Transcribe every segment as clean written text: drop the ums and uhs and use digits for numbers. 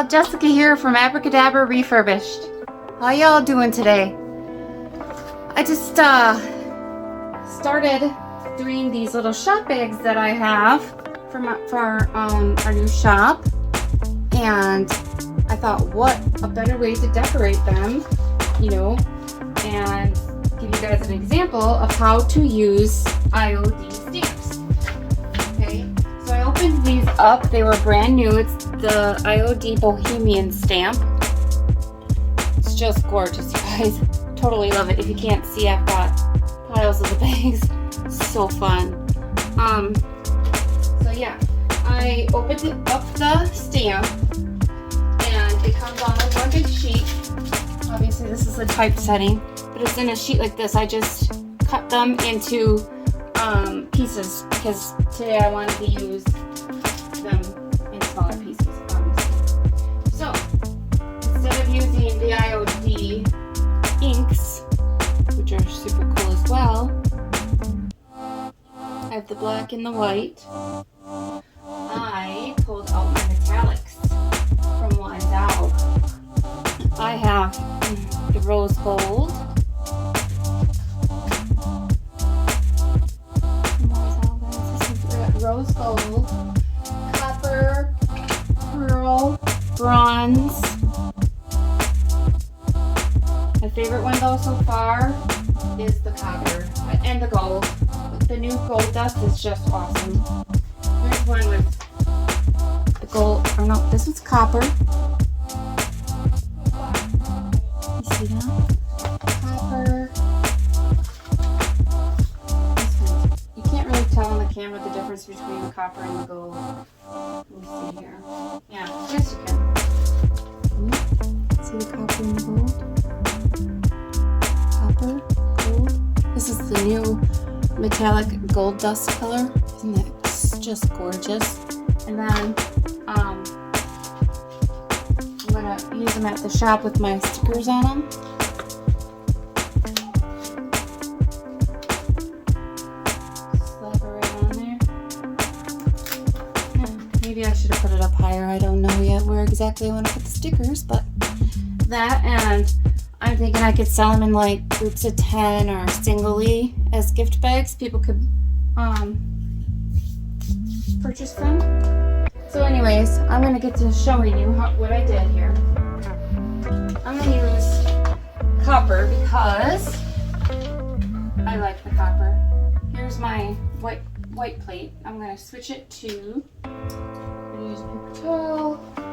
y'all, Jessica here from Abracadabra Refurbished. How y'all doing today? I just started doing these little shop bags that I have for our new shop, and I thought, what a better way to decorate them, you know, and give you guys an example of how to use IOD stamps. Okay, so I opened these up. They were brand new. It's the IOD Bohemian stamp. It's just gorgeous, you guys. Totally love it. If you can't see, I've got piles of the bags. So fun. So yeah, I opened up the stamp, and it comes on like one big sheet. Obviously, this is a typesetting, but it's in a sheet like this. I just cut them into pieces because today I wanted to use them in smaller pieces, obviously. So instead of using the IOD inks, which are super cool as well, I have the black and the white. I pulled out my metallics from Waller Dahl. I have the rose gold. Rose gold, copper, pearl, bronze. My favorite one though so far is the copper and the gold. The new gold dust is just awesome. Here's one with the gold, or no, this one's copper. You see that? Copper. This one, you can't really tell on the camera the difference between the copper and the gold. Let me see here. Yeah, yes you can. See the copper and the gold? Copper, gold. This is the new metallic gold dust color. Isn't that just gorgeous? And then I'm gonna use them at the shop with my stickers on them. Slap it right on there. Yeah, maybe I should have put it up higher. I don't know yet where exactly I want to put the stickers, but that, and I'm thinking I could sell them in like groups of 10 or singly as gift bags. People could purchase them. So anyways, I'm going to get to showing you what I did here. I'm going to use copper because I like the copper. Here's my white plate. I'm going to switch it to, I'm going to use a paper towel. I'm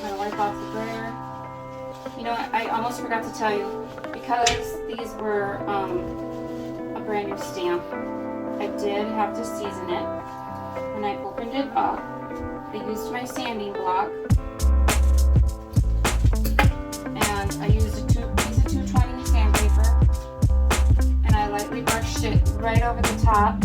going to wipe off the brayer. You know, I almost forgot to tell you, because these were a brand new stamp, I did have to season it. When I opened it up, I used my sanding block, and I used a piece of 220 sandpaper, and I lightly brushed it right over the top,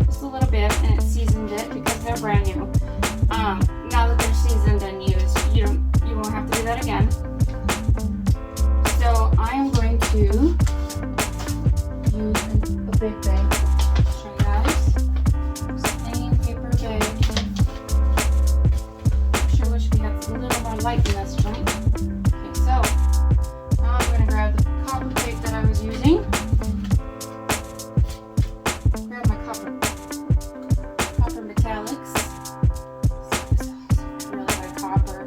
just a little bit, and it seasoned it because they're brand new. Now that they're seasoned and used, you won't have to do that again. So I am going to use a big bag. Show you guys. Plain paper bag. I'm sure wish we had a little more light in this joint. Okay, so now I'm going to grab the copper plate that I was using. Grab my copper metallics. I really like copper.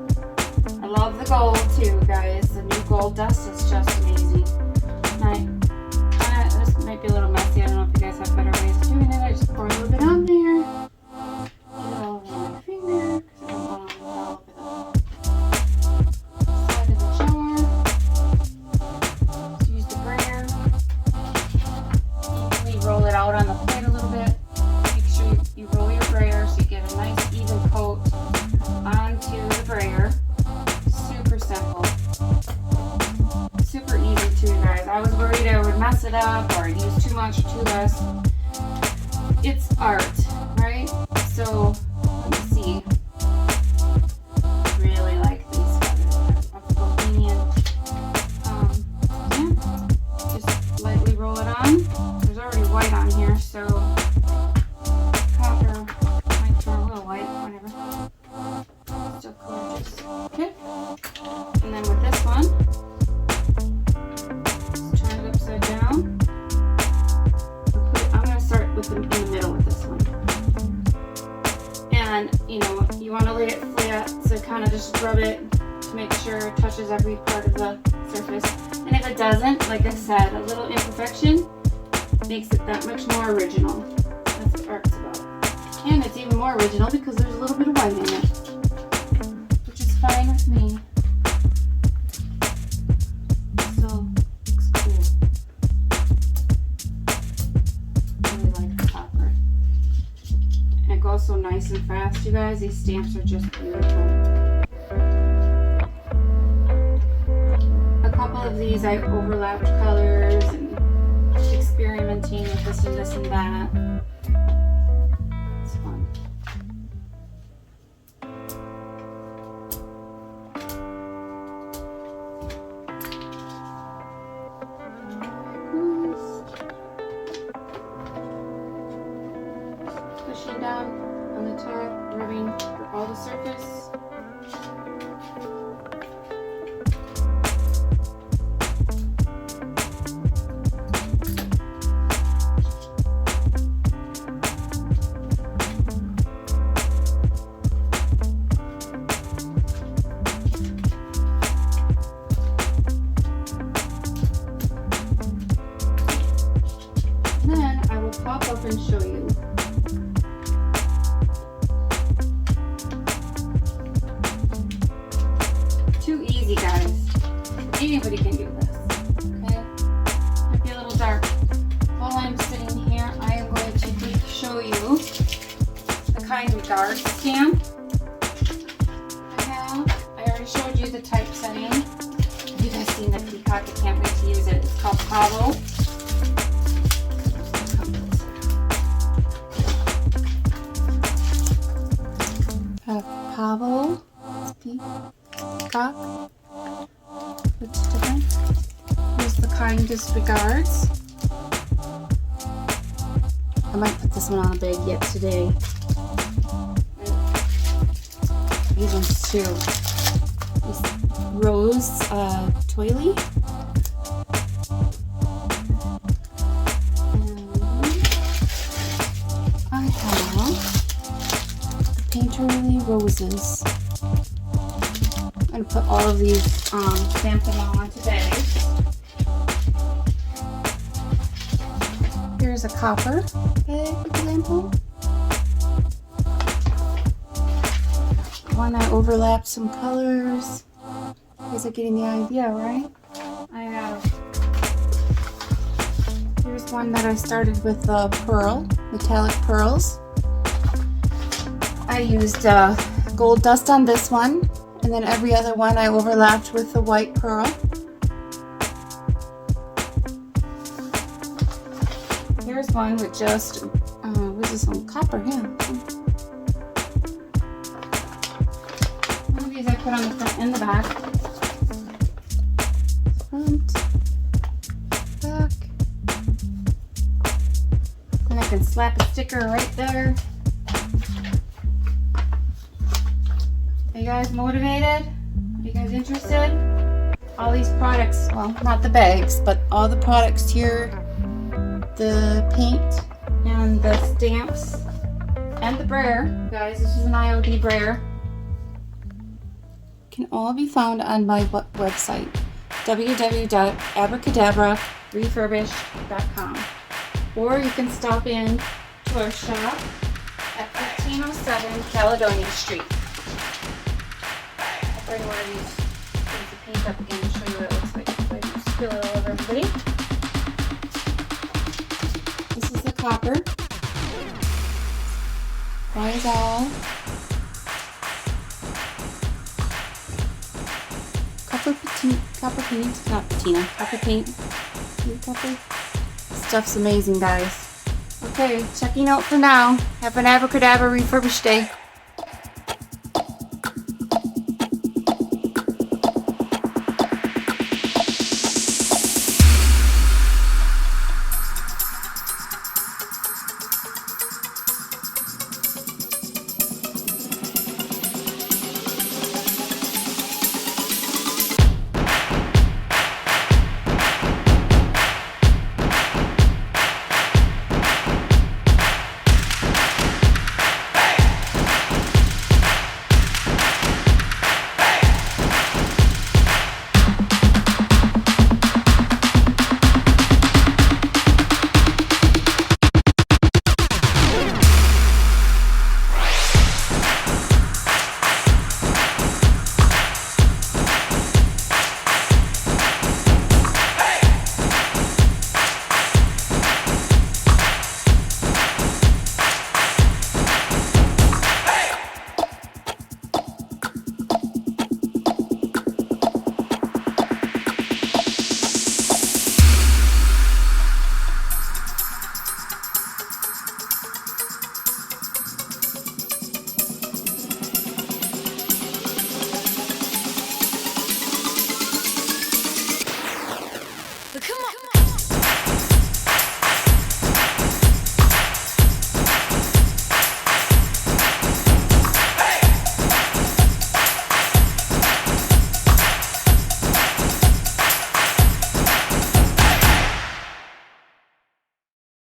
I love the gold too, guys. The new gold dust is just amazing. This might be a little messy. I don't know if you guys have better ways of doing it. I just pour a little bit on there. Get it all over my finger because I don't want to all over the side of the jar. Just use the brayer. Evenly roll it out on the plate a little bit. Make sure you roll your brayer so you get a nice even coat onto the brayer. Super simple. Super easy too, guys. I was worried I would mess it up or use too much or too less. It's art, right? So, let me see. Really like these feathers of the Bohemian. Yeah, just lightly roll it on. There's already white on here, so copper might turn a little white, whatever. then, you know, you want to lay it flat, so kind of just rub it to make sure it touches every part of the surface. And if it doesn't, like I said, a little imperfection makes it that much more original. That's what art's about. And it's even more original because there's a little bit of white in it, which is fine with me. Still looks cool. Really like the copper. And it goes so nice and fast, you guys. These stamps are just beautiful. A couple of these I overlapped colors and experimenting with this and that. It's fun. Pushing down on the top, rubbing for all the surface. Then I will pop up and show you. Too easy, guys. Anybody can do this. Okay? Might be a little dark. While I'm sitting here, I am going to show you the kind regard stamp I have. I already showed you the typesetting. Have you guys seen the peacock? I can't wait to use it. It's called Boho. Boho, peacock, which is different. Here's the kindest regards. I might put this one on a bag yet today. These ones too. This rose toily. And I have Painterly Roses. I'm going to put all of these, stamp them all onto bags. Here's a copper bag example. One that overlaps some colors. You guys are getting the idea, right? I have. Here's one that I started with pearl, metallic pearls. I used gold dust on this one, and then every other one I overlapped with the white pearl. Here's one with just, this is some copper, yeah. One of these I put on the front and the back. Front, back. Then I can slap a sticker right there. Are you guys motivated? Are you guys interested? All these products, well, not the bags, but all the products here, the paint and the stamps and the brayer, guys, this is an IOD brayer, can all be found on my website, www.abracadabrarefurbished.com, or you can stop in to our shop at 1507 Caledonia Street. Bring one of these things to paint up again and show you what it looks like. So I just spill it all over everybody. This is the copper. Roald Dahl. Copper paint, not patina, copper paint. Copper. Stuff's amazing, guys. Okay, checking out for now. Have an Abracadabra Refurbished day.